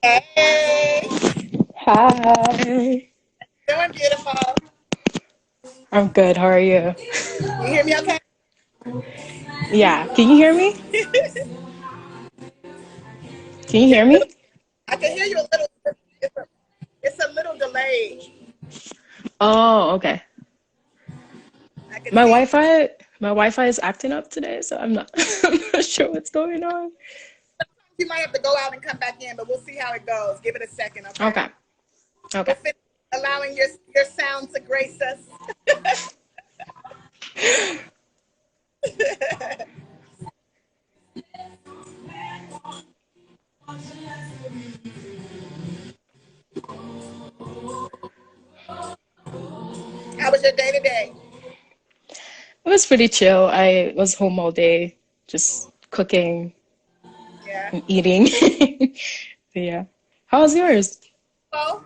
Hey, Hi. doing beautiful. I'm good. How are you? You hear me okay? Yeah. Can you hear me? Can you You're hear a little, me? I can hear you a little. It's a little delayed. Oh, okay. I can My see. Wi-Fi, my Wi-Fi is acting up today, so I'm not I'm not sure what's going on. You might have to go out and come back in, but we'll see how it goes. Give it a second, okay? Okay. Okay. We'll finish allowing your sound to grace us. How was your day today? It was pretty chill. I was home all day, just cooking Yeah. and eating. Yeah. How was yours? Oh,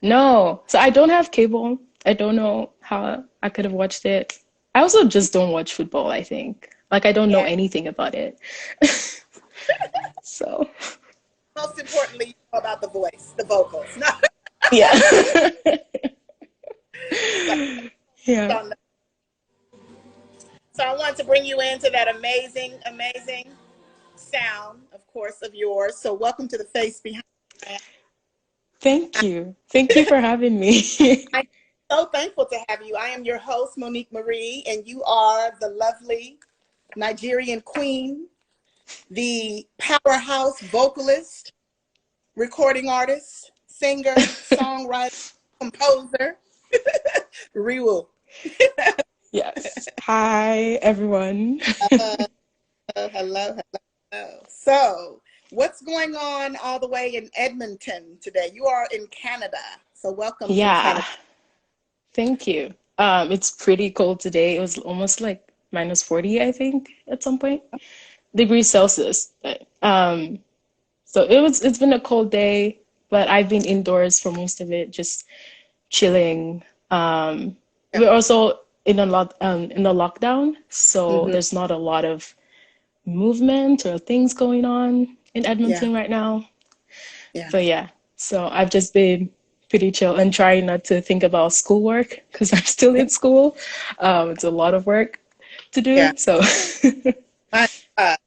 No. So I don't have cable. I don't know how I could have watched it. I also just don't watch football, I think. Like I don't know yeah. anything about it. So, Most importantly, you know about the voice, the vocals. No, yeah. so, Yeah. so I want to bring you into that amazing, amazing sound, of course, of yours. So welcome to the face behind. Thank you. Thank you for having me. I'm so thankful to have you. I am your host, Monique Marie, and you are the lovely Nigerian queen, the powerhouse vocalist, recording artist, singer, songwriter, composer, Riwo. Yes. Hi, everyone. Hello, hello, hello. So, what's going on all the way in Edmonton today? You are in Canada, so welcome from Yeah. Canada. Thank you. It's pretty cold today. It was almost like -40, I think, at some point, degrees Celsius. So it's been a cold day, but I've been indoors for most of it, just chilling. We're also in a lockdown, so Mm-hmm. there's not a lot of movement or things going on in Yeah, Edmonton right now. yeah, So yeah, so I've just been pretty chill and trying not to think about schoolwork because I'm still yeah, in school. It's a lot of work to yeah. do. So My God.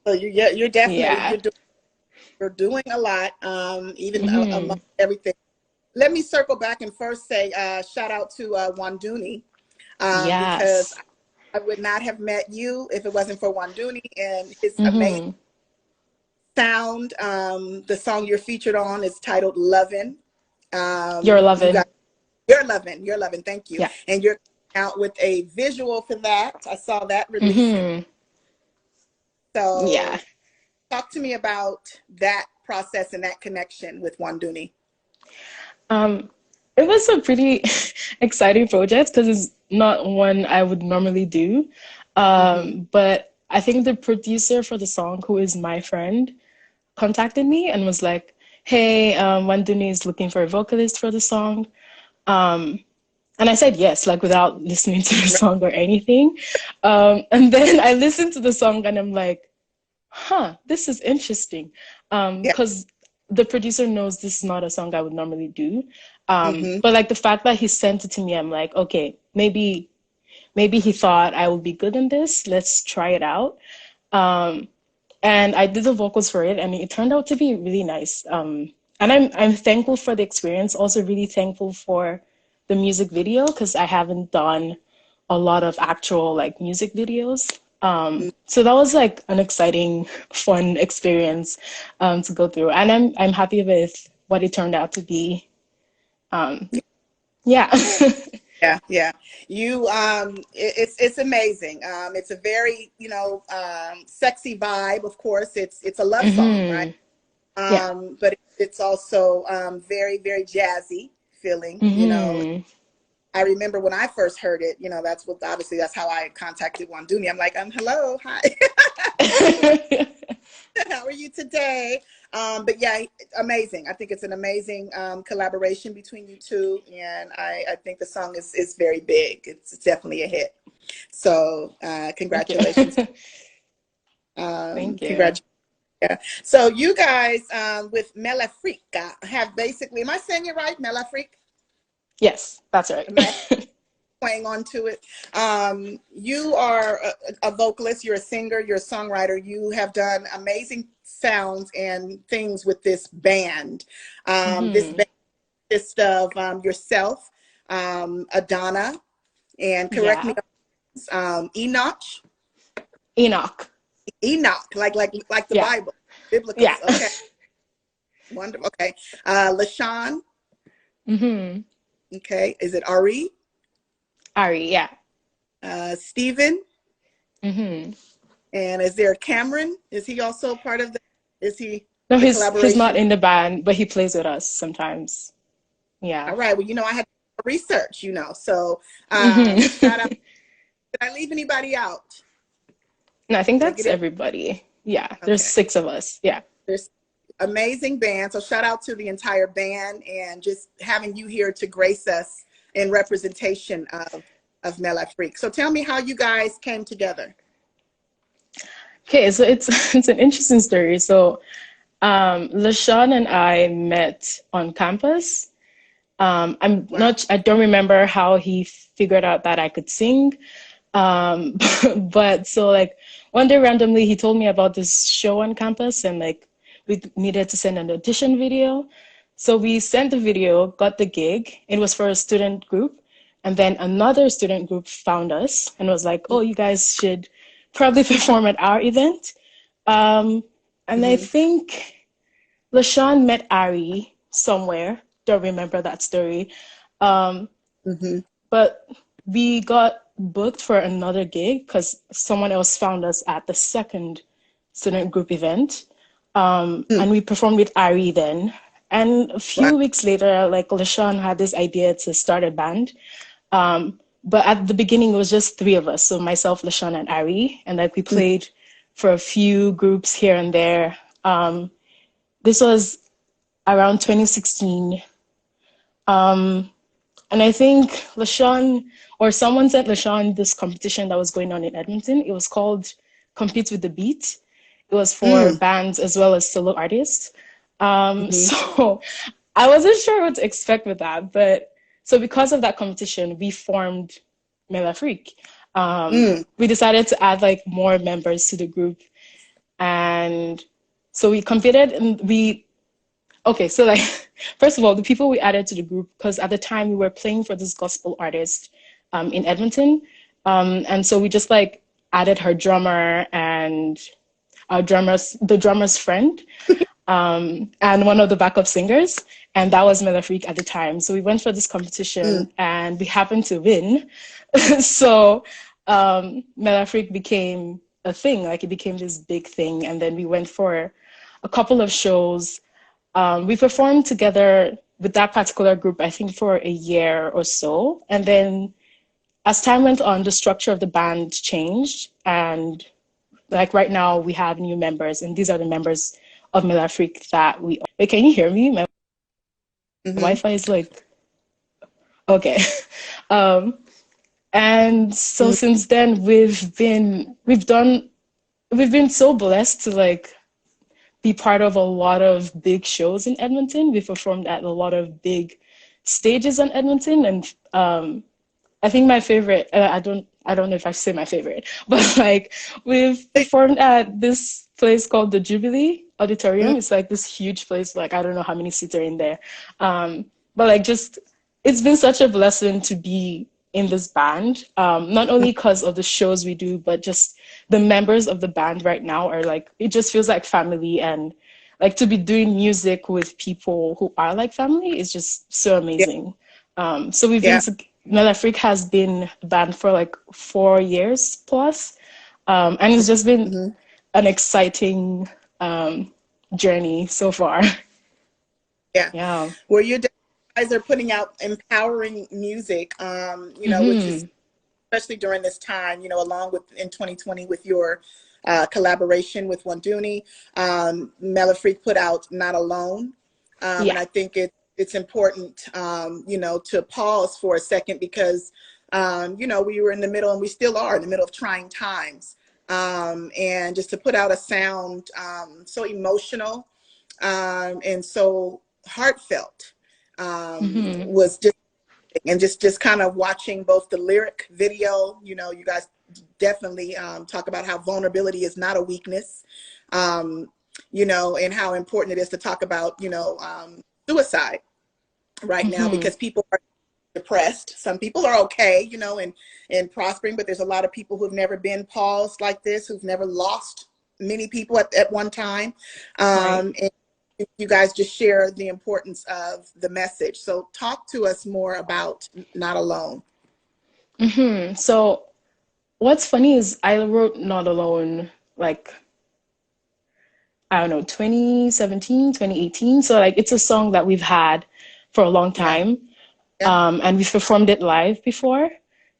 So you're definitely yeah. you're doing a lot, even among Hmm. everything. Let me circle back and first say shout out to Wanduni, because Yes. I would not have met you if it wasn't for Wanduni and his amazing Hmm. sound. The song you're featured on is titled "Lovin." You're You loving. got you're loving. Thank you, Yeah. and you're out with a visual for that. I saw that release. Hmm. Yeah. So talk to me about that process and that connection with Wanduni. Um, it was a pretty exciting project because it's not one I would normally do. Mm-hmm. But I think the producer for the song, who is my friend, contacted me and was like, "Hey, Wanduni is looking for a vocalist for the song." Um, and I said yes, like without listening to the song or anything. And then I listened to the song and I'm like, "Huh, this is interesting," Yeah. because the producer knows this is not a song I would normally do. Mm-hmm. But like the fact that he sent it to me, I'm like, okay, maybe he thought I would be good in this. Let's try it out. Um, and I did the vocals for it, and it turned out to be really nice. And I'm thankful for the experience. Also, really thankful for the music video because I haven't done a lot of actual like music videos. So that was like an exciting, fun experience to go through, and I'm happy with what it turned out to be. Um, yeah. Yeah, yeah. You it's amazing. It's a very, sexy vibe, of course. It's a love song, right? Hmm. Yeah. But it's also very, very jazzy feeling. Hmm. I remember when I first heard it, that's how I contacted Wanduni. I'm like, hello, hi. How are you today? But yeah, amazing. I think it's an amazing collaboration between you two, and I think the song is very big. It's definitely a hit. So Thank you. congratulations. Thank you. Congratulations. Yeah. So you guys with MelAfrique have basically, am I saying it right? MelAfrique? Yes, that's right. Am I playing onto it? You are a vocalist, you're a singer, you're a songwriter. You have done amazing sounds and things with this band. This Hmm. band consists of yourself, Adana, and correct me, Yeah. Enoch. Enoch. Enoch, like the Yeah. Bible, biblical. Yeah. Okay, wonderful. Okay, LaShawn. Hmm. Okay, is it Ari? Ari, yeah. Stephen, Hmm. and is there Cameron? Is he also part of the? Is he No, the he's not collaboration? in the band, but he plays with us sometimes. Yeah. All right. Well, I had to research. So shout out. Hmm. Did I leave anybody out? No, I think Did I get that's it? everybody. Yeah, there's Okay. 6 of us. Yeah. There's amazing band. So shout out to the entire band and just having you here to grace us in representation of MelAfrique. So tell me how you guys came together. Okay, so it's it's an interesting story. So LaShawn and I met on campus. Wow. I don't remember how he figured out that I could sing. Um, but so like one day randomly he told me about this show on campus and like we needed to send an audition video. So we sent the video, got the gig. It was for a student group. And then another student group found us and was like, oh, you guys should probably perform at our event. And I Mm-hmm. think LaShawn met Ari somewhere. Don't remember that story. Um, Mm-hmm. but we got booked for another gig because someone else found us at the second student group event. Mm. And we performed with Ari then. And a Wow. few weeks later, like LaShawn had this idea to start a band. But at the beginning, it was just 3 of us. So myself, LaShawn, and Ari. And like we Mm. played for a few groups here and there. This was around 2016. And I think LaShawn or someone sent LaShawn this competition that was going on in Edmonton. It was called Compete with the Beat. It was for Mm. bands as well as solo artists. Mm-hmm. So I wasn't sure what to expect with that. But so because of that competition, we formed MelAfrique. Mm. We decided to add like more members to the group. And so we competed and okay, so like, first of all, the people we added to the group, because at the time we were playing for this gospel artist in Edmonton. And so we just like added her drummer and the drummer's friend, and one of the backup singers. And that was MelAfrique at the time. So we went for this Mm. competition and we happened to win. So MelAfrique became a thing, like it became this big thing. And then we went for a couple of shows. We performed together with that particular group, I think, for a year or so. And then as time went on, the structure of the band changed. And like right now, we have new members, and these are the members of MelAfrique that we. Wait, can you hear me? My Mm-hmm. Wi-Fi is like, okay. Um, and so Mm. since then, we've been so blessed to like be part of a lot of big shows in Edmonton. We performed at a lot of big stages in Edmonton, and I think my favorite. I don't know if I should say my favorite, but like we've performed at this place called the Jubilee Mm. Auditorium. It's like this huge place. Like I don't know how many seats are in there, but like just it's been such a blessing to be in this band, not only because of the shows we do, but just the members of the band right now are like, it just feels like family. And like to be doing music with people who are like family is just so Yeah. amazing. So Yeah. MelAfrique has been a band for like 4 years plus. And it's just been Mm-hmm. an exciting journey so far. Yeah. Yeah. Well, you guys are putting out empowering music, which is Hmm. especially during this time, along with in 2020 with your collaboration with Wanduni. MelAfrique put out Not Alone. And Yeah. I think it's important, to pause for a second because, we were in the middle and we still are in the middle of trying times. and just to put out a sound so emotional and so heartfelt was just, and just kind of watching both the lyric video, you know, you guys definitely talk about how vulnerability is not a weakness, you know, and how important it is to talk about, you know, suicide right now, because people are depressed. Some people are okay, you know, and prospering, but there's a lot of people who've never been paused like this, who've never lost many people at one time. And you guys just share the importance of the message. So talk to us more about Not Alone. So what's funny is I wrote Not Alone, like, I don't know, 2017, 2018. So like it's a song that we've had for a long time. And we've performed it live before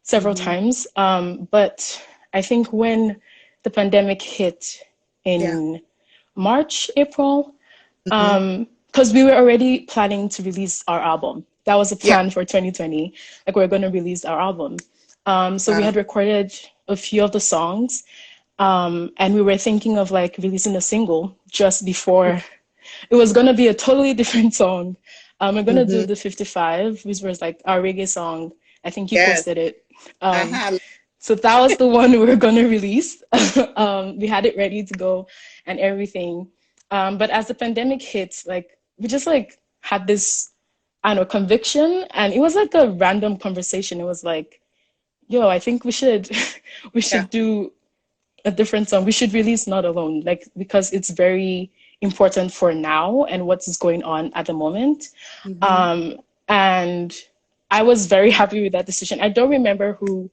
several times. But I think when the pandemic hit in March, April, because we were already planning to release our album. That was a plan for 2020. Like we're going to release our album. So we had recorded a few of the songs. And we were thinking of like releasing a single just before. It was going to be a totally different song. We're going to do the 55, which was like our reggae song. I think you posted it. So that was the one we were going to release. We had it ready to go and everything. But as the pandemic hit, like we just like had this, I don't know, conviction. And it was like a random conversation. It was like, yo, I think we should do a different song. We should release Not Alone, like, because it's very important for now and what's going on at the moment. And I was very happy with that decision. I don't remember who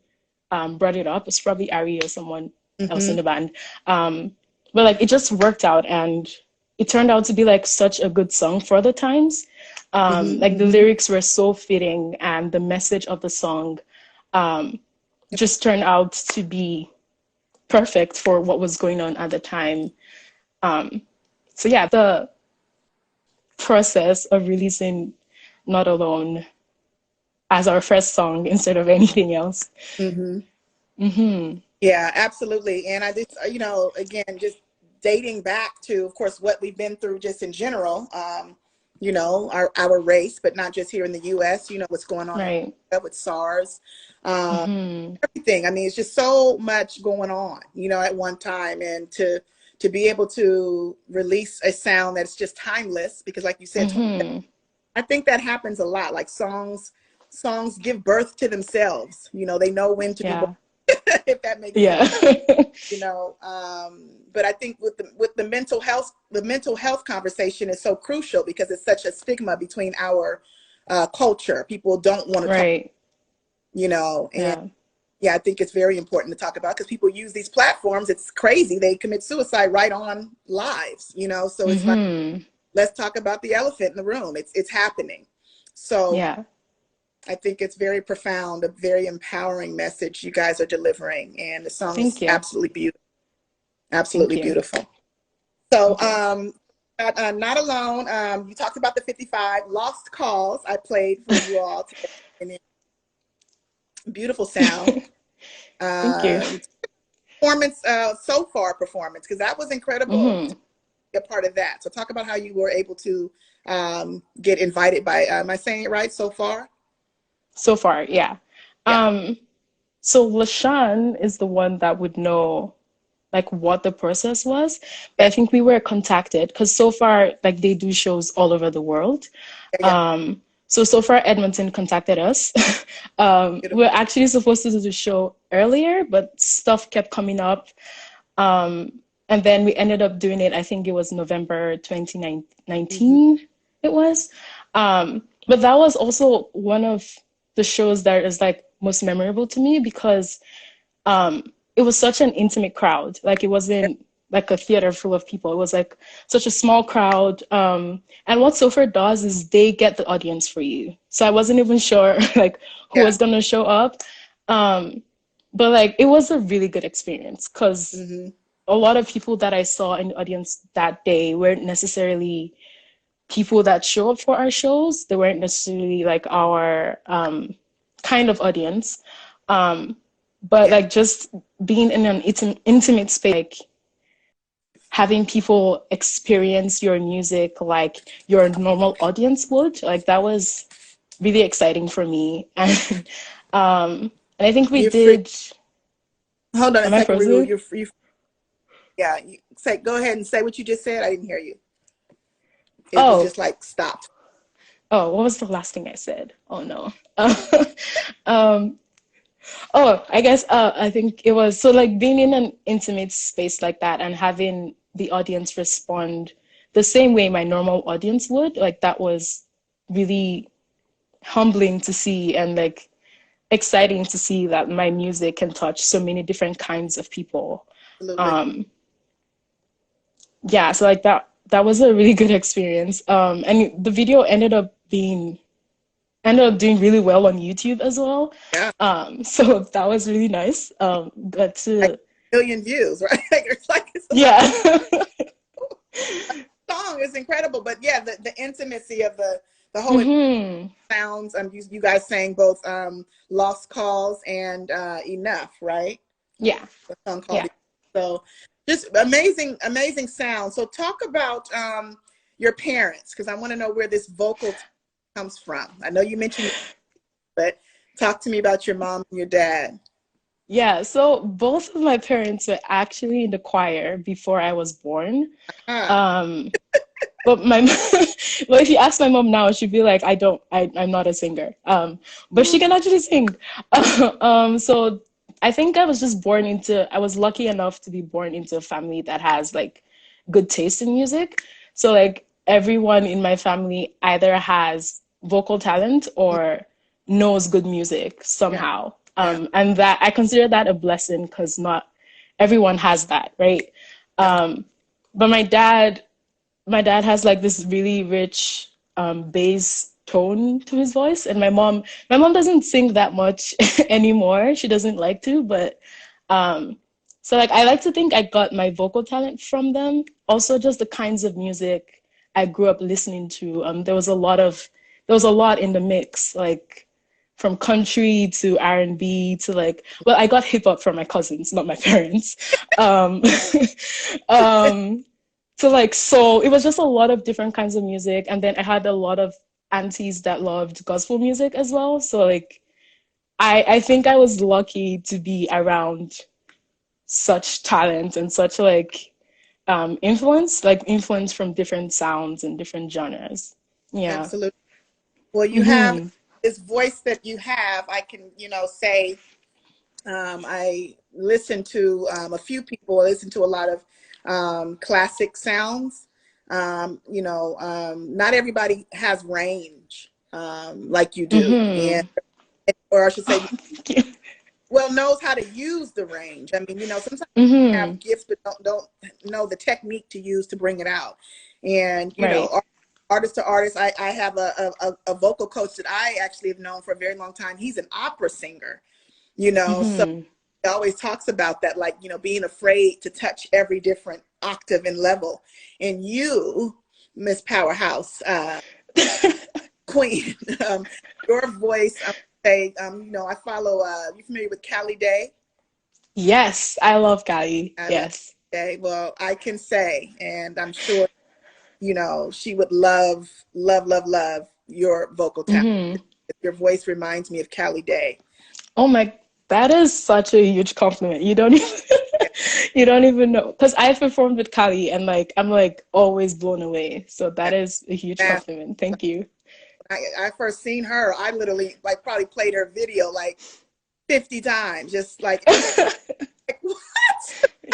brought it up. It's probably Ari or someone else in the band. But like it just worked out, and it turned out to be like such a good song for the times. Like the lyrics were so fitting, and the message of the song just turned out to be perfect for what was going on at the time. So yeah, the process of releasing Not Alone as our first song instead of anything else. Yeah, absolutely. And I just, you know, again, just dating back to, of course, what we've been through just in general, you know, our race, but not just here in the US, you know, what's going on with SARS, everything. I mean, it's just so much going on, you know, at one time. And to be able to release a sound that's just timeless, because like you said, I think that happens a lot. Like songs give birth to themselves. You know, they know when to be born, if that makes sense. You know, but I think with the mental health conversation is so crucial, because it's such a stigma between our culture. People don't want to talk, you know, and I think it's very important to talk about, because people use these platforms. It's crazy. They commit suicide right on lives, you know, so it's like, let's talk about the elephant in the room. It's happening. So I think it's very profound, a very empowering message you guys are delivering. And the song is absolutely beautiful. Absolutely beautiful. So Not Alone, you talked about the 55 Lost Calls I played for you all today. Beautiful sound. Thank you. Performance, so far performance, because that was incredible to be a part of that. So talk about how you were able to get invited by, am I saying it right, So Far? So Far, yeah. So LaShawn is the one that would know like what the process was, but I think we were contacted because So Far, like they do shows all over the world. So Far Edmonton contacted us. We're actually supposed to do the show earlier, but stuff kept coming up. And then we ended up doing it, I think it was November 2019 it was. But that was also one of the shows that is like most memorable to me, because it was such an intimate crowd. Like it wasn't like a theater full of people. It was like such a small crowd. And what So Far does is they get the audience for you. So I wasn't even sure like who was gonna show up. But like it was a really good experience, because a lot of people that I saw in the audience that day weren't necessarily people that show up for our shows. They weren't necessarily like our kind of audience. but Yeah. like just being in an intimate space, like having people experience your music like your normal audience would, like that was really exciting for me. And I think we You're free. did. Hold on a Am I second, Riwo. frozen? You're free. Yeah. Say, go ahead and say what you just said. I didn't hear you. It was Oh, just like stopped. oh, what was the last thing I said? Oh no. um, oh, I guess I think it was so like being in an intimate space like that and having the audience respond the same way my normal audience would, like that was really humbling to see and like exciting to see that my music can touch so many different kinds of people. Absolutely. Um, yeah, so like that was a really good experience. And the video ended up doing really well on YouTube as well. Yeah. So that was really nice. But Like to a million views, right? It's like yeah. a song is incredible, but yeah, the intimacy of the whole Hmm. sounds. You guys sang both "Lost Cause" and "Enough," right? Yeah. The song called Yeah. it. So just amazing, amazing sound. So talk about your parents, because I want to know where this vocal comes from. I know you mentioned, but talk to me about your mom and your dad. Yeah, so both of my parents were actually in the choir before I was born. Ah, Um, but my well, if you ask my mom now, she'd be like, I'm not a singer. But she can actually sing. So I think I was lucky enough to be born into a family that has like good taste in music. So like everyone in my family either has vocal talent or knows good music yeah, somehow. yeah, And that I consider that a blessing because not everyone has that, right? yes. But my dad has like this really rich bass tone to his voice, and my mom doesn't sing that much anymore. She doesn't like to, but um so like I like to think I got my vocal talent from them. Also just the kinds of music I grew up listening to. There was a lot in the mix, like from country to R&B to like, well, I got hip hop from my cousins, not my parents. Um, um, so like soul, it was just a lot of different kinds of music. And then I had a lot of aunties that loved gospel music as well. So like I think I was lucky to be around such talent and such like influence from different sounds and different genres. Yeah. Absolutely. Well, you have Mm-hmm. this voice that you have. I can, say I listen to a few people. I listen to a lot of classic sounds. Not everybody has range like you do, and Mm-hmm. or I should say, Thank you. well, knows how to use the range. I mean, sometimes you Mm-hmm. have gifts, but don't know the technique to use to bring it out. And Right. artist to artist, I have a vocal coach that I actually have known for a very long time. He's an opera singer, so Mm-hmm. he always talks about that, like, being afraid to touch every different octave and level. And you, Miss Powerhouse, Queen, your voice, say, I follow, you familiar with Callie Day? Yes, I love Cali. I love Yes. Day. Well, I can say, and I'm sure, she would love, love, love, love your vocal talent. Mm-hmm. Your voice reminds me of Callie Day. Oh my, that is such a huge compliment. You don't even Yeah. you don't even know. Because I've performed with Kali and like I'm like always blown away. So that is a huge Now, compliment. Thank you. I first seen her, I literally like probably played her video like 50 times, just like what?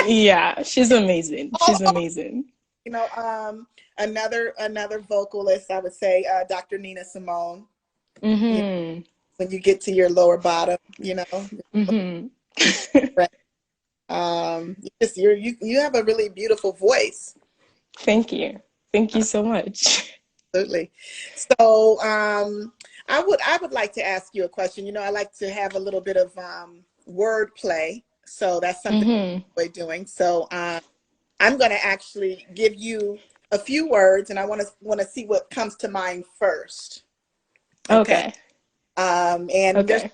Yeah, she's amazing. She's Oh, amazing. you know, another vocalist, I would say, Dr. Nina Simone. You know, Mm-hmm. when you get to your lower bottom, Mm-hmm. right? You have a really beautiful voice. Thank you. Thank you so much. Absolutely. So, I would like to ask you a question. I like to have a little bit of word play. So that's something Mm-hmm. we're doing. So, I'm going to actually give you a few words, and I want to see what comes to mind first. Okay. Okay. And there's Okay.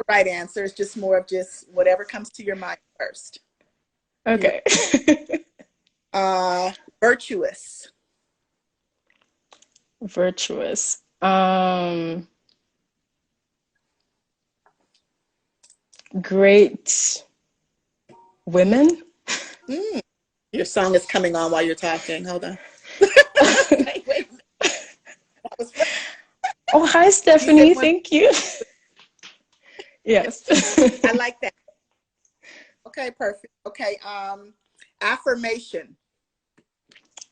right answer. It's just more of just whatever comes to your mind first. Okay. Virtuous. Virtuous. Great women. Your song is coming on while you're talking. Hold on. Wait. That was Oh, hi, Stephanie. Thank you. Yes. I like that. Okay, perfect. Okay, affirmation.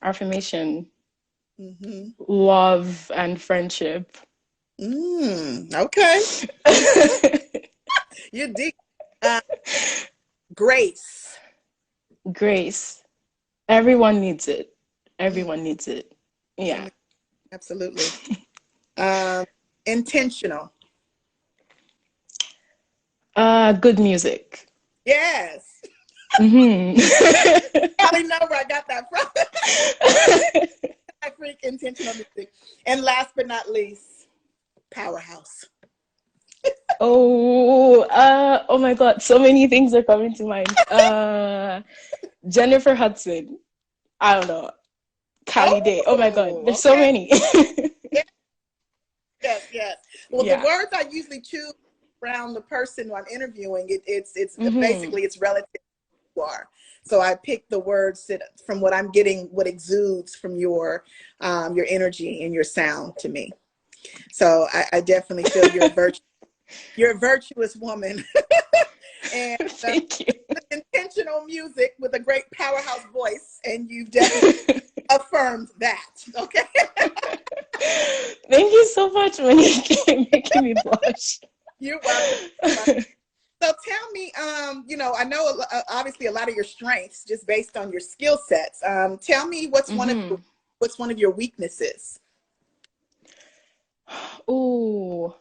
Affirmation. Love and friendship. Okay. You're deep. Grace. Grace. Everyone needs it. Everyone needs it. Yeah. Absolutely. Intentional. Good music. Yes. Mm-hmm. I already know where I got that from. I freak intentional music. And last but not least, Powerhouse. Oh my God, so many things are coming to mind. Jennifer Hudson. I don't know. Cali Day. Oh my God, there's so many. Yes. Well, the words I usually choose around the person who I'm interviewing, it's basically it's relative to who you are. So I pick the words that from what I'm getting, what exudes from your energy and your sound to me. So I definitely feel you're a virtuous woman. And thank you. Intentional music with a great powerhouse voice, and you've definitely affirmed that. Okay. Thank you so much, Monique. Making me blush. You're welcome. So tell me, I know obviously a lot of your strengths just based on your skill sets. Tell me what's one of your weaknesses. I'm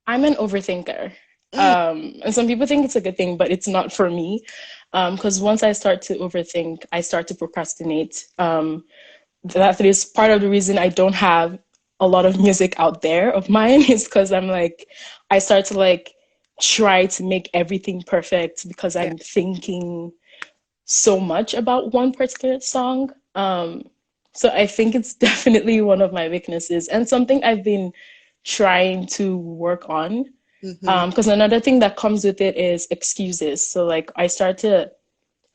an overthinker. And some people think it's a good thing, but it's not for me. Because once I start to overthink, I start to procrastinate. That is part of the reason I don't have a lot of music out there of mine is because I start to try to make everything perfect because I'm thinking so much about one particular song. So I think it's definitely one of my weaknesses and something I've been trying to work on. Because another thing that comes with it is excuses. So I start to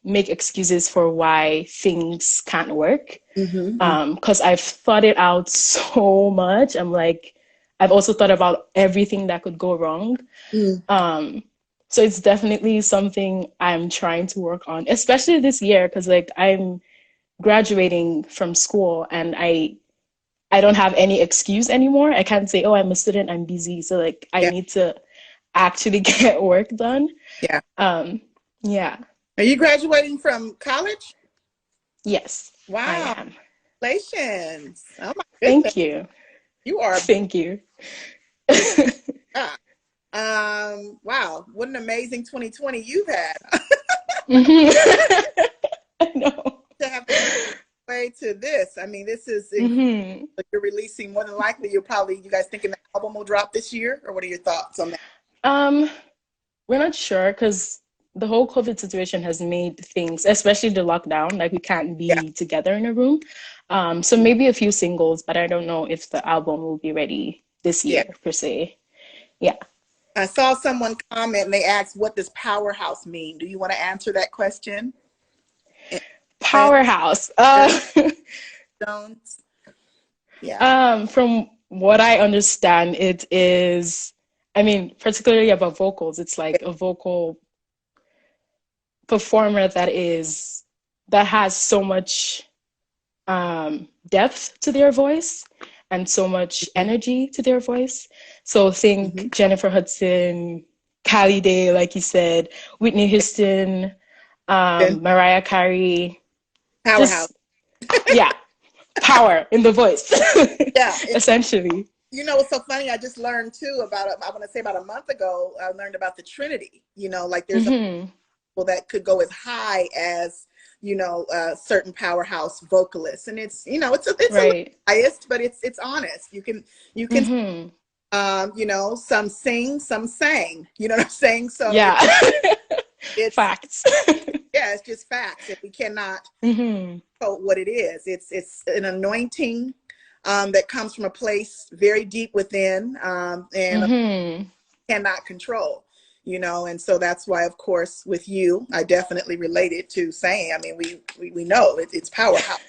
make excuses for why things can't work. Because I've thought it out so much. I've also thought about everything that could go wrong. So it's definitely something I'm trying to work on, especially this year, because I'm graduating from school and I don't have any excuse anymore. I can't say, oh, I'm a student, I'm busy. So I need to actually get work done. Yeah. Are you graduating from college? Yes. Wow. I am. Congratulations. Oh my goodness. Thank you. You are. Thank you. Wow. What an amazing 2020 you've had. I know. To have the way to this. I mean, this is you're releasing more than likely. You guys thinking the album will drop this year, or what are your thoughts on that? We're not sure because the whole COVID situation has made things, especially the lockdown, we can't be together in a room. So maybe a few singles, but I don't know if the album will be ready this year per se. Yeah. I saw someone comment and they asked, what does Powerhouse mean? Do you want to answer that question? Powerhouse. From what I understand, it is, particularly about vocals, it's a vocal performer that has so much depth to their voice and so much energy to their voice. So think Jennifer Hudson, Cali Day, like you said, Whitney Houston, Mariah Carey. Powerhouse. Power in the voice. Essentially. You know, it's so funny. I just learned too about a month ago, I learned about the Trinity. There's people that could go as high as, certain powerhouse vocalists. And it's, it's a biased, but it's honest. You can You know, some sing, some sang. You know what I'm saying? So Yeah. it's Facts. yeah, it's just facts. If we cannot Mm-hmm. quote what it is, it's an anointing that comes from a place very deep within, and Mm-hmm. cannot control. You know, and so that's why, of course, with you, I definitely related to saying. I mean, we know it's powerhouse.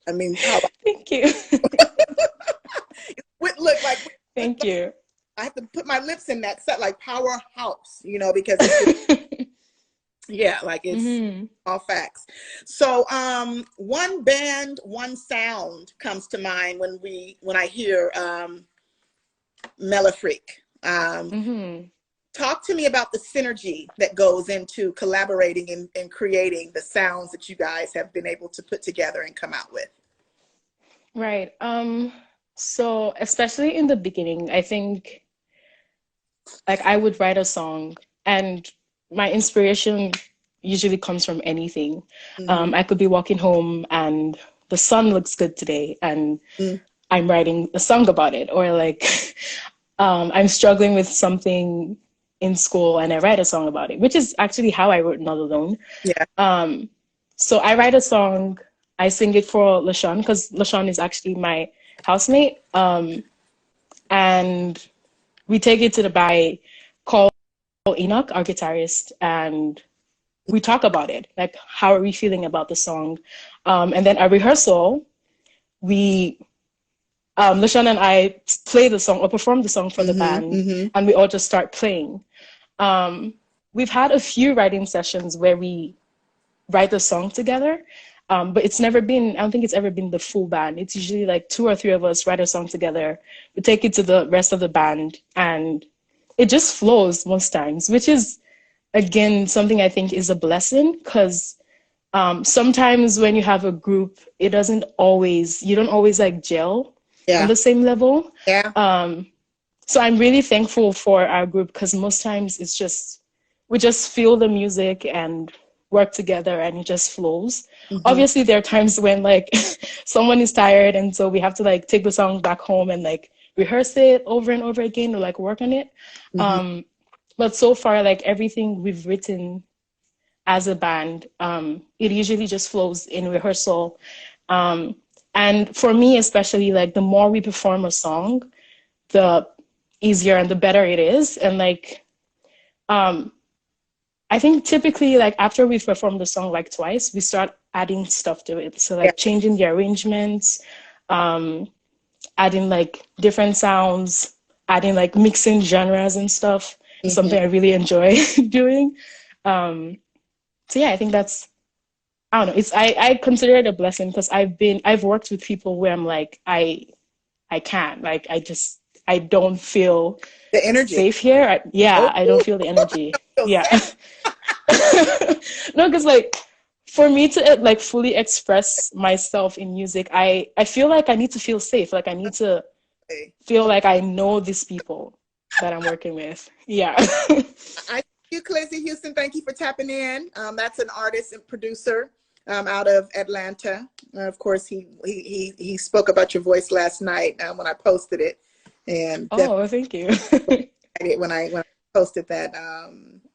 I mean, power. Thank you. Look like Thank you. I have to put my lips in that set, like powerhouse, you know, because it's just, yeah, like it's Mm-hmm. all facts. So one band, one sound comes to mind when I hear MelAfrique. Mm-hmm. Talk to me about the synergy that goes into collaborating and creating the sounds that you guys have been able to put together and come out with. Right. So especially in the beginning, I think like I would write a song and my inspiration usually comes from anything. Mm-hmm. I could be walking home and the sun looks good today and I'm writing a song about it. Or like I'm struggling with something in school and I write a song about it, which is actually how I wrote Not Alone. Yeah. So I write a song, I sing it for LaShawn because LaShawn is actually my housemate. And we take it to the by call Enoch, our guitarist, and we talk about it. Like, how are we feeling about the song? And then at rehearsal, we, LaShawn and I play the song or perform the song for the Mm-hmm. band, Mm-hmm. and we all just start playing. We've had a few writing sessions where we write the song together, but it's never been, I don't think it's ever been the full band. It's usually like two or three of us write a song together. We take it to the rest of the band, and it just flows most times, which is, again, something I think is a blessing because sometimes when you have a group, you don't always like gel on Yeah. the same level. Yeah. So I'm really thankful for our group because most times it's just, we just feel the music and work together and it just flows. Mm-hmm. Obviously, there are times when like someone is tired and so we have to like take the song back home and like rehearse it over and over again or like work on it. Mm-hmm. But so far, like everything we've written as a band, it usually just flows in rehearsal. And for me, especially, like the more we perform a song, the easier and the better it is. And like, I think typically, like after we've performed the song like twice, we start adding stuff to it. So Yeah. like changing the arrangements, adding like different sounds, adding like mixing genres and stuff. Mm-hmm. Something I really enjoy doing. So yeah, I think that's, I don't know. I consider it a blessing because I've worked with people where I'm like I can't, like I don't feel The energy. safe here. Oh, I don't feel the energy. so Yeah. sad. No, because like for me to like fully express myself in music, I feel like I need to feel safe. Like I need to feel like I know these people that I'm working with. Yeah. I thank you, Clizzy Houston. Thank you for tapping in. That's an artist and producer out of Atlanta. Of course, he spoke about your voice last night when I posted it, and Oh, thank you. definitely when I posted that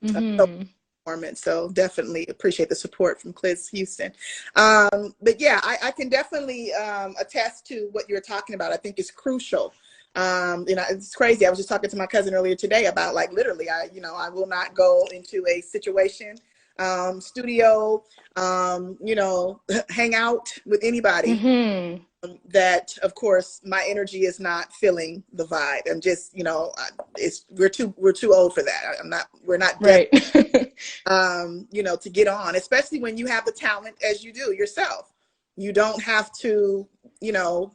Mm-hmm. performance. So definitely appreciate the support from Cliz Houston. But yeah, I can definitely attest to what you're talking about. I think it's crucial. You know, it's crazy. I was just talking to my cousin earlier today about like literally, I will not go into a situation, studio, hang out with anybody Mm-hmm. that, of course, my energy is not feeling the vibe. I'm just, we're too old for that. We're not Right. to get on, especially when you have the talent as you do yourself. You don't have to,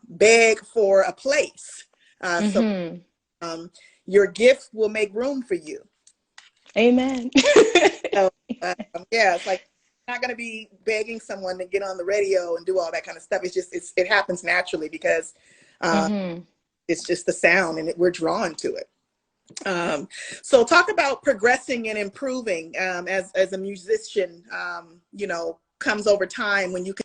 beg for a place. So Mm-hmm. your gift will make room for you. Amen. So, yeah, it's like not going to be begging someone to get on the radio and do all that kind of stuff. It's just, it happens naturally because Mm-hmm. it's just the sound and we're drawn to it. So talk about progressing and improving as a musician, comes over time when you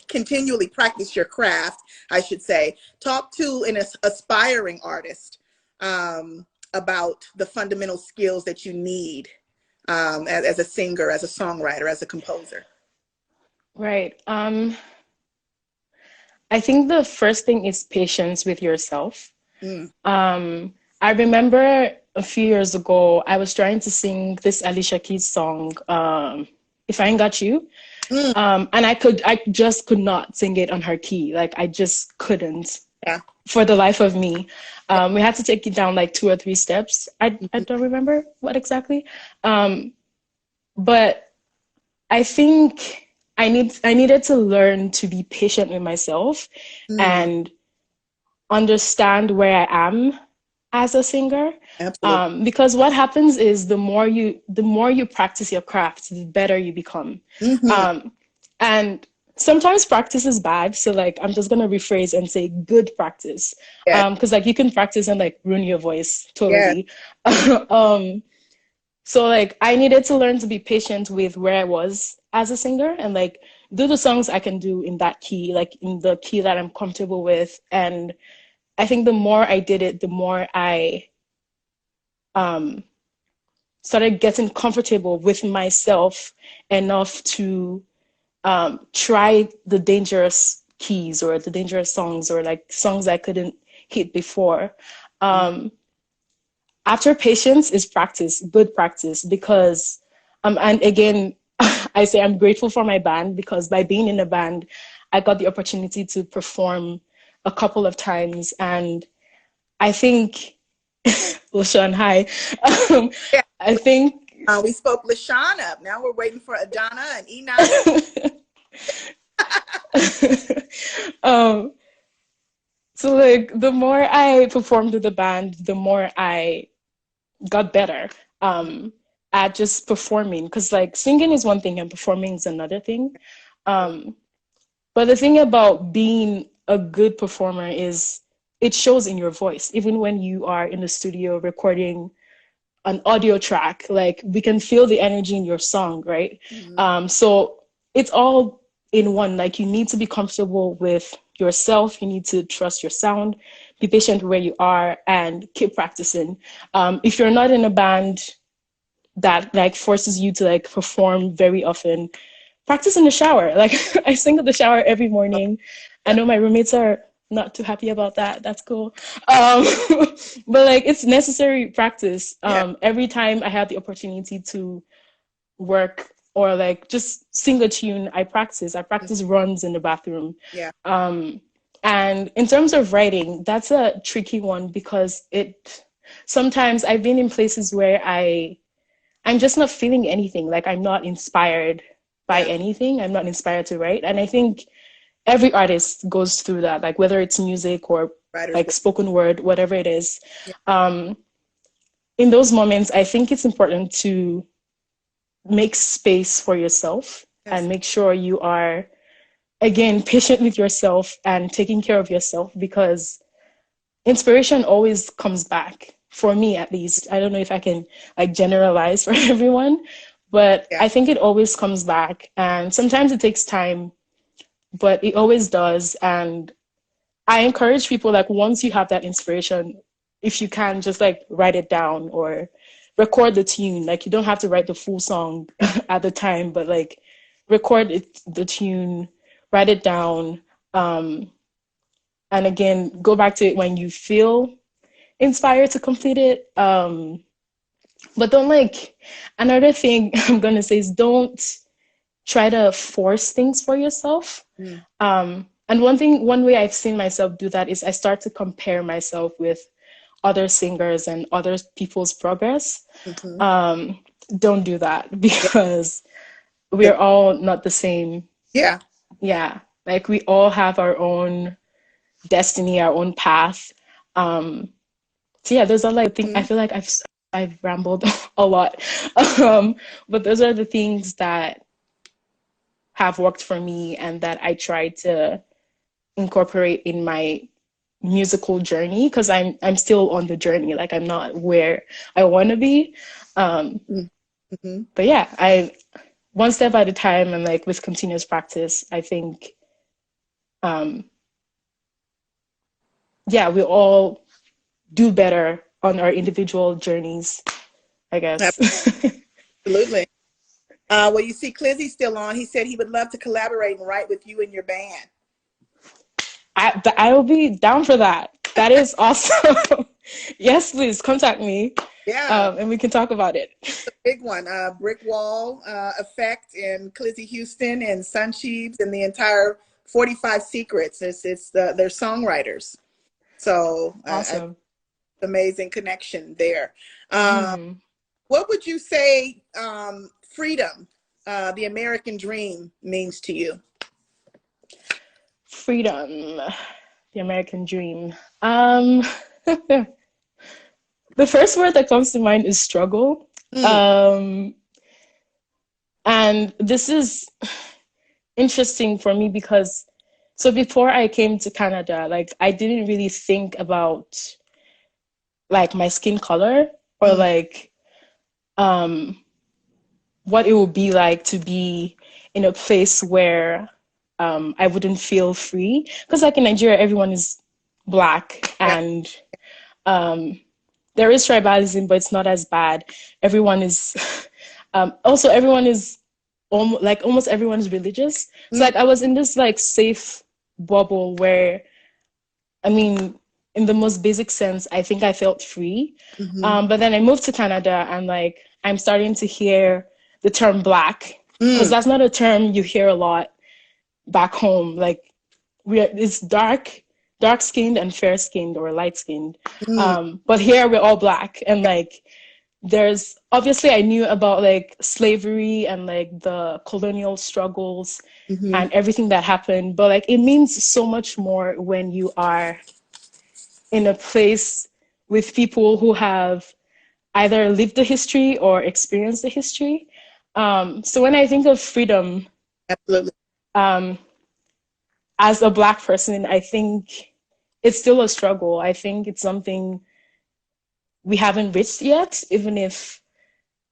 continually practice your craft, I should say. Talk to an aspiring artist about the fundamental skills that you need as a singer, as a songwriter, as a composer? Right. I think the first thing is patience with yourself. Mm. I remember a few years ago, I was trying to sing this Alicia Keys song, If I Ain't Got You. Mm. And I just could not sing it on her key. Like I just couldn't Yeah. for the life of me. We had to take it down like 2 or 3 steps. I don't remember what exactly. But I think I needed to learn to be patient with myself and understand where I am as a singer. Absolutely. Because what happens is the more you practice your craft, the better you become. And sometimes practice is bad. So like I'm just gonna rephrase and say good practice. Yeah. Because like you can practice and like ruin your voice Yeah. totally. So like I needed to learn to be patient with where I was as a singer and like do the songs I can do in that key, like in the key that I'm comfortable with. And I think the more I did it, the more I started getting comfortable with myself enough to try the dangerous keys or the dangerous songs or like songs I couldn't hit before. After patience is practice, good practice, because and again, I say I'm grateful for my band because by being in a band, I got the opportunity to perform a couple of times, and I think, LaShawn, hi. Yeah. I think We spoke LaShawn up. Now we're waiting for Adana and Enoch. So like the more I performed with the band, the more I got better at just performing. Because like singing is one thing and performing is another thing. But the thing about being a good performer is it shows in your voice. Even when you are in the studio recording an audio track, like we can feel the energy in your song, right? So it's all in one. Like you need to be comfortable with yourself. You need to trust your sound, be patient where you are, and keep practicing. If you're not in a band that like forces you to like perform very often, practice in the shower. Like I sing in the shower every morning. I know my roommates are not too happy about that. That's cool. But like it's necessary practice. Every time I have the opportunity to work or like just sing a tune, I practice. I practice runs in the bathroom. Yeah. And in terms of writing, that's a tricky one because sometimes I've been in places where I'm just not feeling anything. Like I'm not inspired by anything. I'm not inspired to write. And I think every artist goes through that, like whether it's music or like spoken word, whatever it is. In those moments, I think it's important to make space for yourself and make sure you are, again, patient with yourself and taking care of yourself, because inspiration always comes back, for me at least. I don't know if I can like generalize for everyone, but I think it always comes back, and sometimes it takes time, but it always does. And I encourage people, like once you have that inspiration, if you can just like write it down or record the tune. Like you don't have to write the full song at the time, but like record the tune, write it down, and again go back to it when you feel inspired to complete it. But don't like, another thing I'm gonna say is don't try to force things for yourself. And one way I've seen myself do that is I start to compare myself with other singers and other people's progress. Don't do that, because we're all not the same. Yeah. Like we all have our own destiny, our own path. So yeah, those are like things. I feel like I've rambled a lot, but those are the things that have worked for me and that I try to incorporate in my musical journey, because I'm still on the journey. Like I'm not where I want to be. But yeah, I one step at a time, and like with continuous practice, I think we all do better on our individual journeys, I guess. Absolutely. Well, you see Clizzy's still on. He said he would love to collaborate and write with you and your band. I will be down for that. That is awesome. Yes, please contact me. Yeah. And we can talk about it. The big one, Brick Wall Effect and Clizzy Houston and Suncheebs and the entire 45 Secrets. They're songwriters. So Awesome. Amazing connection there. What would you say freedom, the American dream, means to you? Freedom, the American dream. The first word that comes to mind is struggle. And this is interesting for me because, so before I came to Canada, like I didn't really think about like my skin color or like what it would be like to be in a place where I wouldn't feel free. Because like in Nigeria, everyone is Black and there is tribalism, but it's not as bad. Everyone is, also everyone is, almost everyone is religious. So like I was in this like safe bubble where, I mean, in the most basic sense, I think I felt free. But then I moved to Canada and like, I'm starting to hear the term Black, because that's not a term you hear a lot back home. Like it's dark-skinned and fair-skinned or light-skinned. But here we're all Black. And like, there's, obviously I knew about like slavery and like the colonial struggles and everything that happened. But like, it means so much more when you are in a place with people who have either lived the history or experienced the history. So when I think of freedom, absolutely, as a Black person, I think it's still a struggle. I think it's something we haven't reached yet, even if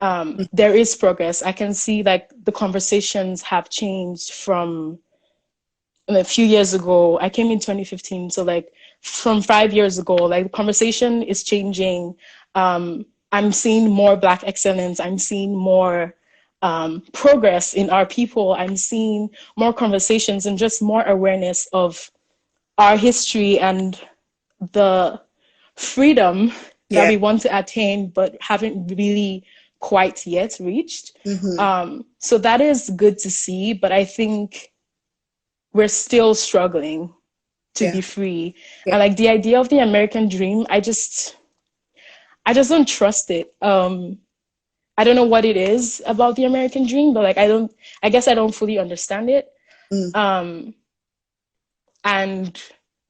there is progress. I can see like the conversations have changed from a few years ago. I came in 2015, so like from 5 years ago, like the conversation is changing. I'm seeing more Black excellence. I'm seeing more progress in our people. I'm seeing more conversations and just more awareness of our history and the freedom that we want to attain, but haven't really quite yet reached. So that is good to see, but I think we're still struggling to be free. And like the idea of the American dream, I just don't trust it. I don't know what it is about the American dream, but like I guess I don't fully understand it. And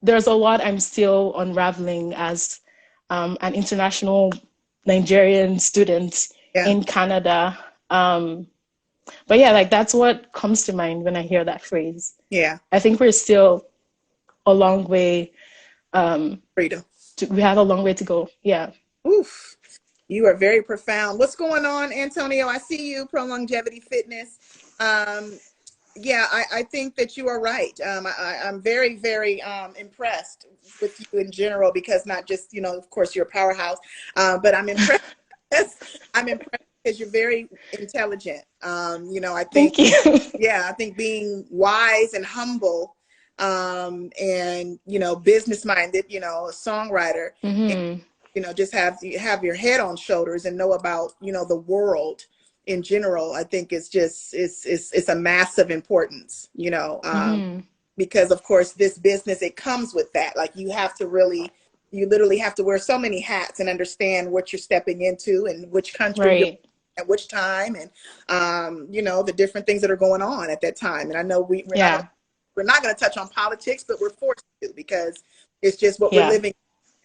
there's a lot I'm still unraveling as an international Nigerian student in Canada. But yeah, like that's what comes to mind when I hear that phrase. Yeah. I think we're still a long way. Freedom. We have a long way to go. Yeah. Oof. You are very profound. What's going on, Antonio? I see you, Pro Longevity Fitness. Yeah, I think that you are right. I'm very, very impressed with you in general, because not just, you know, of course, you're a powerhouse, but I'm impressed. I'm impressed because you're very intelligent. You know, I think, thank you. yeah, I think being wise and humble, and, you know, business minded, you know, a songwriter, and, you know, just have your head on shoulders and know about, you know, the world in general. I think it's just, it's a massive importance, you know, because of course this business, it comes with that. Like you literally have to wear so many hats and understand what you're stepping into and which country you're at which time, and you know, the different things that are going on at that time. And I know we're not going to touch on politics, but we're forced to, because it's just what we're living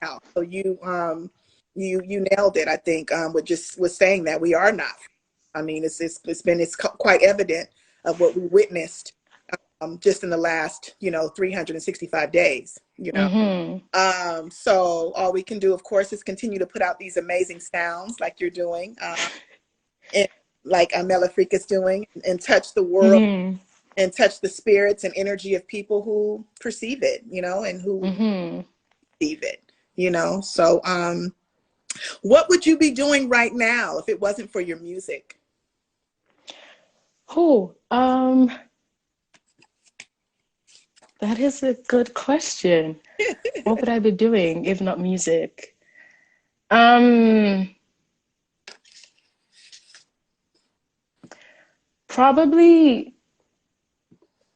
now. So you nailed it, I think, with saying that we are not. I mean, it's quite evident of what we witnessed just in the last, you know, 365 days, you know. So all we can do, of course, is continue to put out these amazing sounds like you're doing, and like MelAfrique is doing, and touch the world and touch the spirits and energy of people who perceive it, you know, and who perceive it, you know. So What would you be doing right now if it wasn't for your music? Oh, that is a good question. What would I be doing if not music? Um, Probably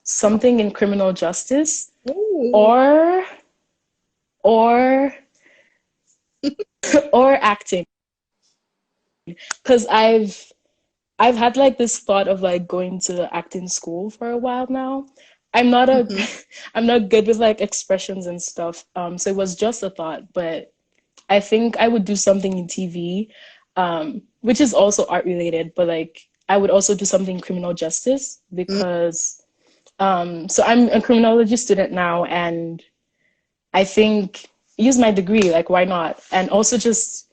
something in criminal justice Ooh. or or or acting. Because I've had like this thought of like going to acting school for a while now. I'm not a Mhm. I'm not good with like expressions and stuff. So it was just a thought, but I think I would do something in TV, which is also art related, but like I would also do something in criminal justice Mm. because so I'm a criminology student now, and I think use my degree, like why not? And also just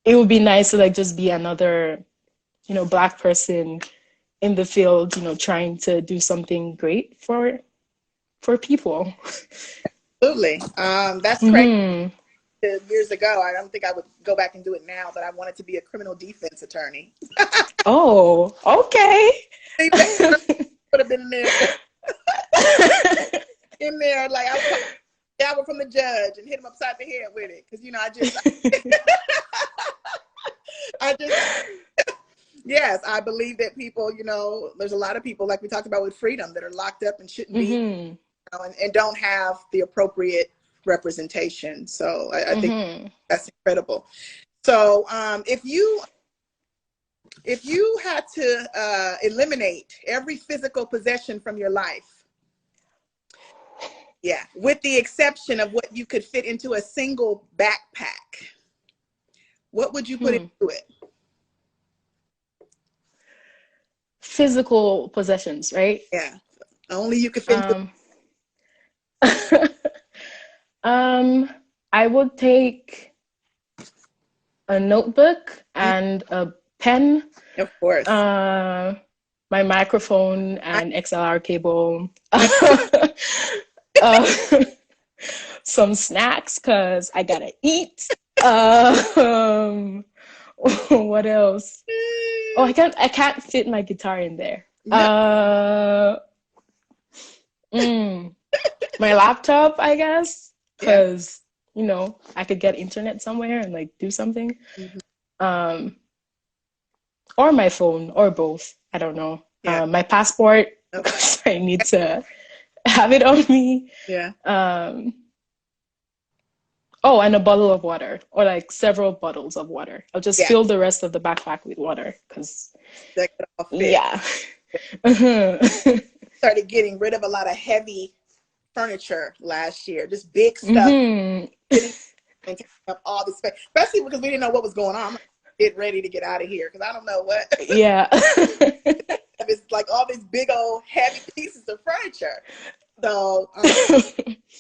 it would be nice to like just be another, Black person in the field, trying to do something great for people. Absolutely. That's crazy. Hmm. Years ago, I don't think I would go back and do it now, but I wanted to be a criminal defense attorney. Oh, okay. They would have been in there, like I was gavel from the judge and hit him upside the head with it, because I just yes, I believe that people, there's a lot of people like we talked about with freedom that are locked up and shouldn't be, Hmm. and don't have the appropriate representation. So I think Hmm. that's incredible. So if you had to eliminate every physical possession from your life, yeah, with the exception of what you could fit into a single backpack, what would you put Hmm. into it? Physical possessions, right? Yeah, only you could fit into. Um, I would take a notebook and a pen, Of course. uh, my microphone I, and XLR cable, uh, some snacks because I gotta eat. What else? Oh, I can't fit my guitar in there. no. Mm, my laptop, I guess, Yeah. because I could get internet somewhere and like do something. Mhm. Um, or my phone, or both. I don't know. Yeah. My passport, Okay. because I need to have it on me. Yeah. Um, oh, and a bottle of water, or like several bottles of water. I'll just Yeah. fill the rest of the backpack with water, because That could all fit. yeah. Mhm. Started getting rid of a lot of heavy furniture last year, just big stuff Mhm. sitting and taking up all the space, especially because we didn't know what was going on. I'm like, get ready to get out of here because I don't know what. Yeah. It's like all these big old heavy pieces of furniture. So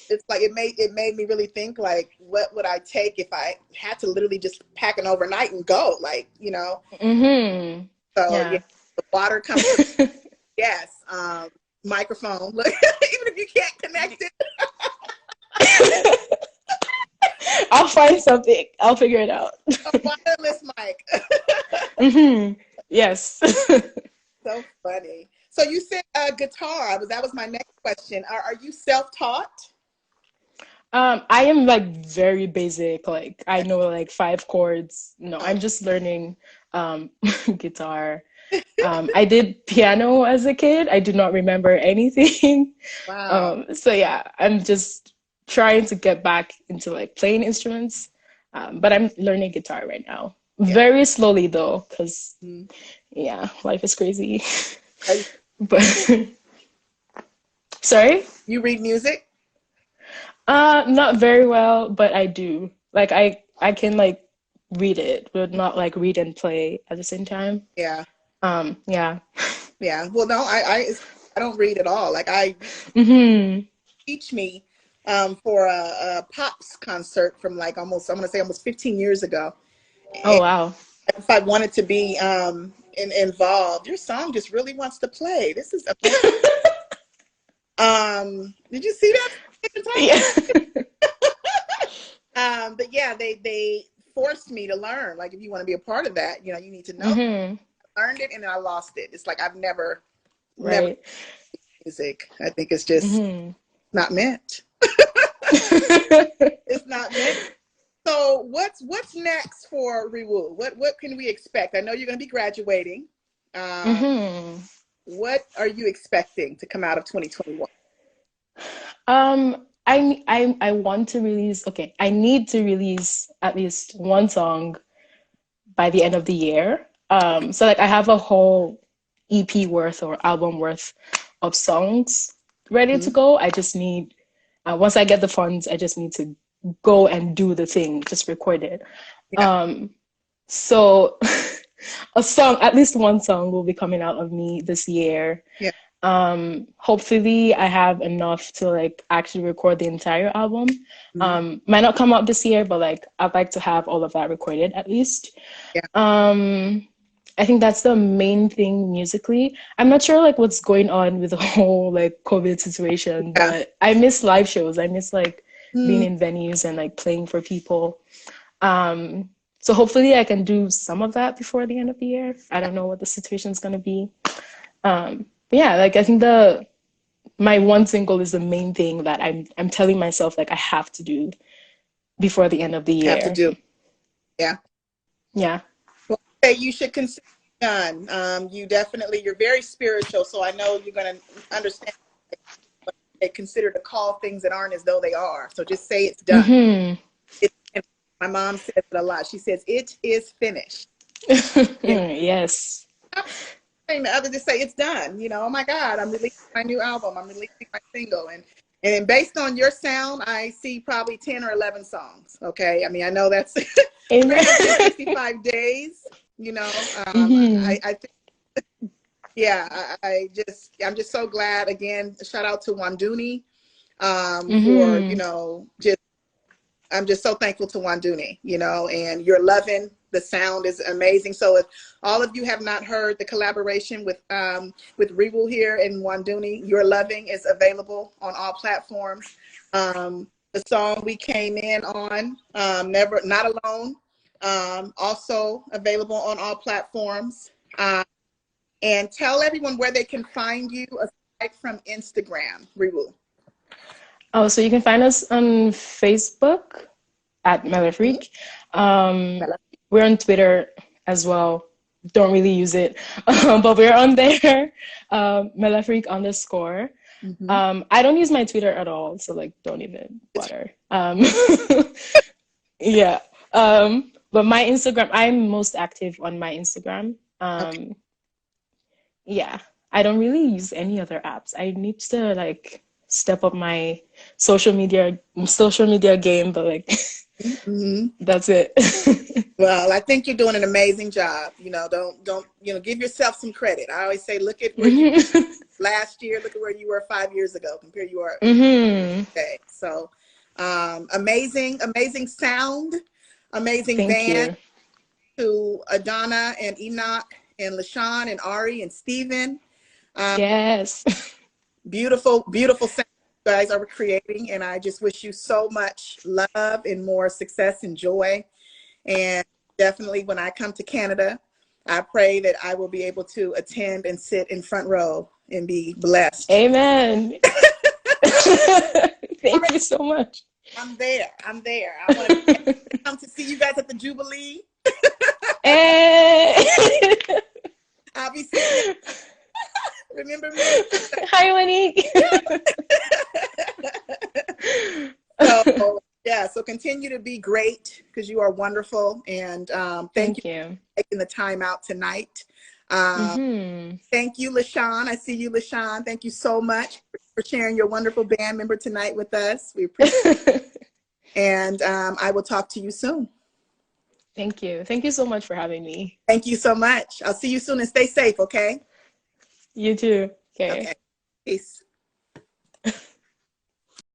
it's like it made me really think, like, what would I take if I had to literally just pack an overnight and go, like, Mhm. So yeah, Yeah. the water comes to yes. Microphone. Look, even if you can't connect it, I'll find something. I'll figure it out. a wireless mic. Yes. So funny. So you said guitar. That was my next question. Are you self-taught? I am like very basic. Like I know like five chords. No, Oh, I'm just learning guitar. I did piano as a kid. I do not remember anything. wow. So yeah, I'm just trying to get back into like playing instruments. But I'm learning guitar right now. Yeah. Very slowly though, because Mm. yeah, life is crazy. Are But sorry? you read music? Not very well, but I do. Like I can like read it, but not like read and play at the same time. Yeah. Yeah. Yeah. Well, no, I don't read at all. Like I Hmm. teach me for a pops concert from like almost, I'm gonna say almost 15 years ago. Oh And wow. if I wanted to be involved, your song just really wants to play. This is amazing. Did you see that? Yeah. But yeah, they forced me to learn. Like, if you want to be a part of that, you know, you need to know. Mm-hmm. I learned it and then I lost it. It's like I've never Right. music. I think it's just Mm-hmm. not meant. It's not meant. So what's next for Riwo? What can we expect? I know you're going to be graduating. Mm-hmm. What are you expecting to come out of 2021? I want to release, okay, I need to release at least one song by the end of the year. So like I have a whole EP worth or album worth of songs ready to Mm-hmm. go. I just need, once I get the funds, I just need to go and do the thing, just record it. Yeah. So a song, at least one song will be coming out of me this year. Yeah. Hopefully I have enough to like actually record the entire album. Mm-hmm. Might not come out this year, but like I'd like to have all of that recorded at least. Yeah. I think that's the main thing musically. I'm not sure like what's going on with the whole like COVID situation, Yeah. but I miss live shows. I miss like being Mm-hmm. in venues and like playing for people. So hopefully I can do some of that before the end of the year. I don't know what the situation's gonna be. But yeah, like I think my one single is the main thing that I'm telling myself like I have to do before the end of the Have to year. do. Yeah. Yeah. Well, hey, you should consider it done. You're very spiritual, so I know you're going to understand. They consider to call things that aren't as though they are. So just say it's done. Mm-hmm. My mom says it a lot. She says it is finished. Yes. The other just say it's done. You know, oh my God, I'm releasing my new album. I'm releasing my single, and based on your sound, I see probably 10 or 11 songs. Okay, I mean, I know that's Amen. 365 days. You know, I think, yeah, I'm just so glad. Again, shout out to Wanduni for, you know, I'm just so thankful to Wanduni, you know, and you're loving. The sound is amazing. So if all of you have not heard the collaboration with Rewa here in Wanduni, Your Loving is available on all platforms. The song we came in on, Never Not Alone, also available on all platforms. And tell everyone where they can find you aside from Instagram, Rewa. Oh, so you can find us on Facebook at MelAfrique. We're on Twitter as well. Don't really use it, but we're on there. MelAfrique _. I don't use my Twitter at all, so like don't even bother. Yeah. But my Instagram, I'm most active on my Instagram. Okay. Yeah. I don't really use any other apps. I need to like step up my social media game, but like that's it. Well, I think you're doing an amazing job. You know, don't you know, give yourself some credit. I always say, look at where you were last year, look at where you were 5 years ago, compare you are today. So amazing sound, amazing Thank band you. to Adana and Enoch and LaShawn and Ari and Steven. Yes. Beautiful sound you guys are creating, and I just wish you so much love and more success and joy. And definitely when I come to Canada, I pray that I will be able to attend and sit in front row and be blessed. Amen. Thank you so much. I'm there. I want to come to see you guys at the Jubilee. Hey. I'll be sitting there. Remember me? Hi, Monique. So, yeah, so continue to be great because you are wonderful. And thank you for taking the time out tonight. Thank you, LaShawn. I see you, LaShawn. Thank you so much for sharing your wonderful band member tonight with us. We appreciate it. And I will talk to you soon. Thank you. Thank you so much for having me. Thank you so much. I'll see you soon and stay safe, okay? You too. Okay. Okay. Peace.